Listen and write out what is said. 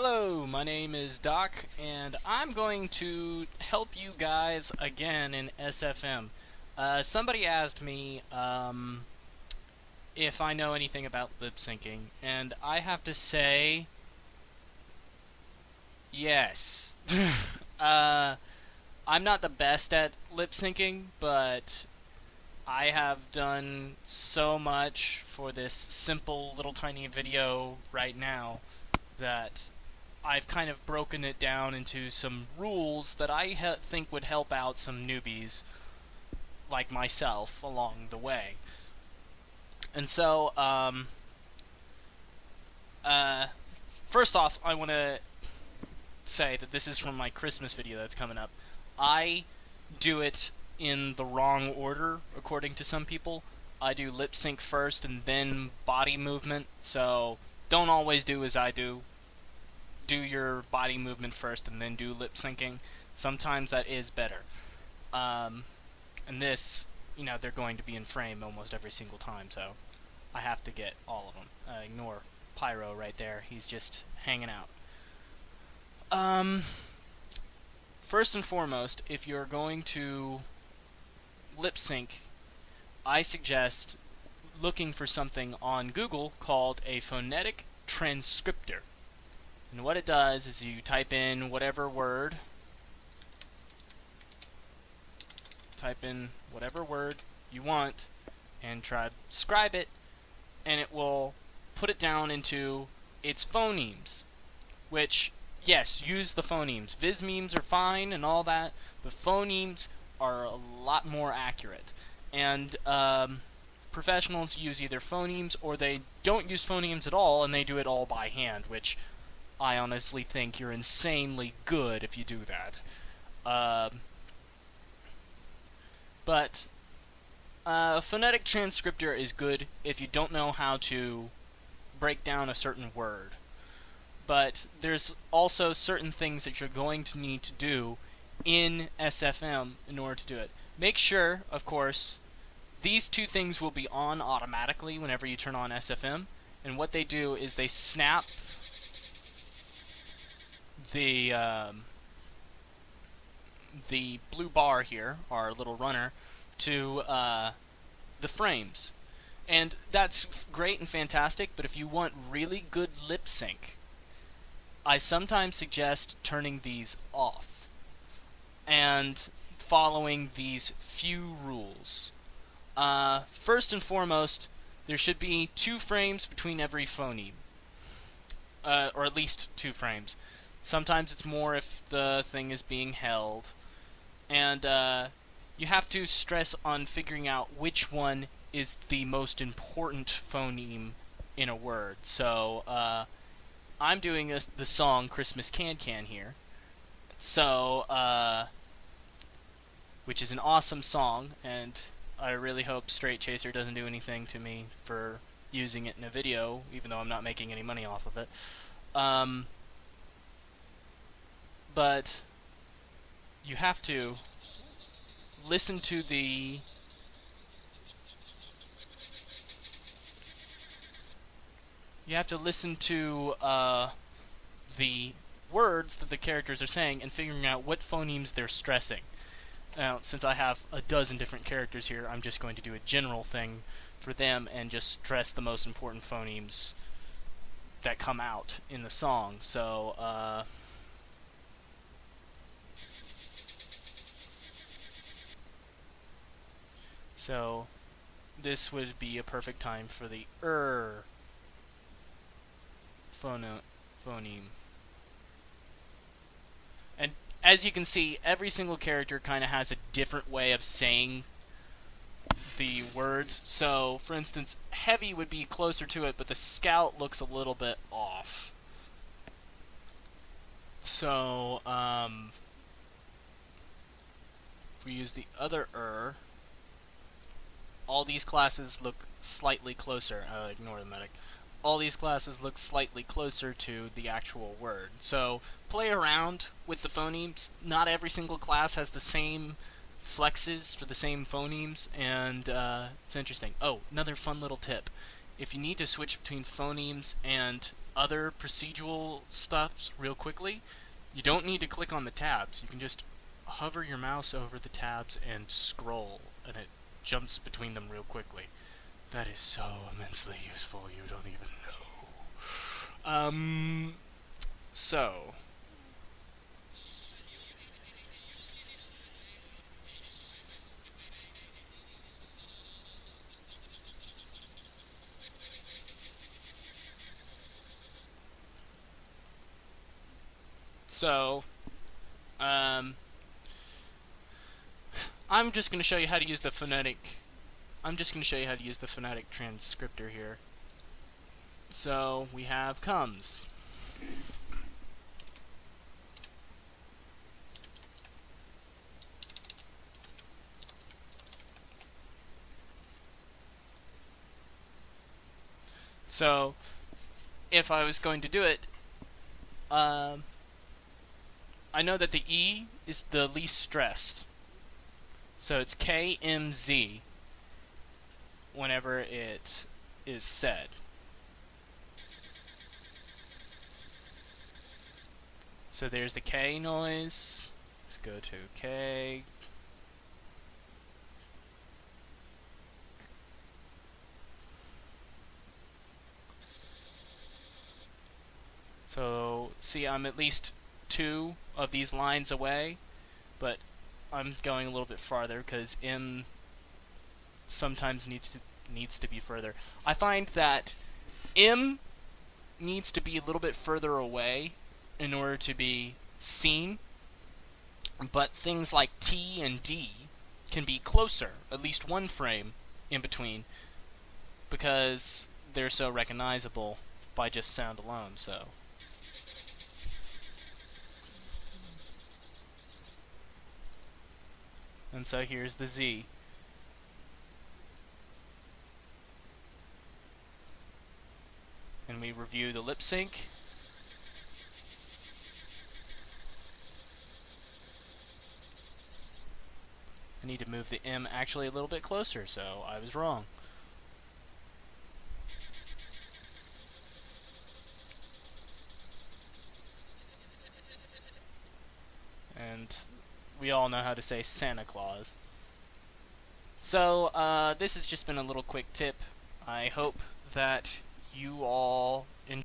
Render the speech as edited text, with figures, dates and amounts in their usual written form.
Hello, my name is Doc, and I'm going to help you guys again in SFM. Somebody asked me if I know anything about lip syncing, and I have to say, yes. I'm not the best at lip syncing, but I have done so much for this simple little tiny video right now that I've kind of broken it down into some rules that I think would help out some newbies like myself along the way. And so, first off, I want to say that this is from my Christmas video that's coming up. I do it in the wrong order, according to some people. I do lip sync first and then body movement, so don't always do as I do. Do your body movement first and then do lip syncing. Sometimes that is better. And this, they're going to be in frame almost every single time, so I have to get all of them. Ignore Pyro right there. He's just hanging out. First and foremost, if you're going to lip sync, I suggest looking for something on Google called a phonetic transcriptor. And what it does is you type in whatever word you want and transcribe it, and it will put it down into its phonemes, which, yes, use the phonemes. Viz memes are fine and all that, but phonemes are a lot more accurate. And professionals use either phonemes or they don't use phonemes at all and they do it all by hand, which I honestly think you're insanely good if you do that. But phonetic transcriptor is good if you don't know how to break down a certain word. But there's also certain things that you're going to need to do in SFM in order to do it. Make sure, of course, these two things will be on automatically whenever you turn on SFM. And what they do is they snap the blue bar here, our little runner, to the frames. And that's great and fantastic, but if you want really good lip sync, I sometimes suggest turning these off and following these few rules. First and foremost, there should be 2 frames between every phoneme, or at least 2 frames. Sometimes it's more if the thing is being held. And you have to stress on figuring out which one is the most important phoneme in a word. So I'm doing the song Christmas Can Can here. So, which is an awesome song, and I really hope Straight Chaser doesn't do anything to me for using it in a video, even though I'm not making any money off of it. But you have to listen to the words that the characters are saying and figuring out what phonemes they're stressing. Now, since I have a dozen different characters here, I'm just going to do a general thing for them and just stress the most important phonemes that come out in the song. So, this would be a perfect time for the phoneme. And as you can see, every single character kind of has a different way of saying the words. So, for instance, heavy would be closer to it, but the scout looks a little bit off. So, if we use the other all these classes look slightly closer. Ignore the medic. All these classes look slightly closer to the actual word. So play around with the phonemes. Not every single class has the same flexes for the same phonemes, and it's interesting. Oh, another fun little tip. If you need to switch between phonemes and other procedural stuff real quickly, you don't need to click on the tabs. You can just hover your mouse over the tabs and scroll, and it jumps between them real quickly. That is so immensely useful, you don't even know. So... I'm just going to show you how to use the phonetic... transcriptor here. So, we have comes. So, if I was going to do it, I know that the E is the least stressed. So it's KMZ whenever it is said. So there's the K noise. Let's go to K. So, see, I'm at least 2 of these lines away, but I'm going a little bit farther because M sometimes needs to be further. I find that M needs to be a little bit further away in order to be seen, but things like T and D can be closer, at least 1 frame in between, because they're so recognizable by just sound alone. So. And so here's the Z. And we review the lip sync. I need to move the M actually a little bit closer, so I was wrong. And we all know how to say Santa Claus. So, this has just been a little quick tip. I hope that you all enjoy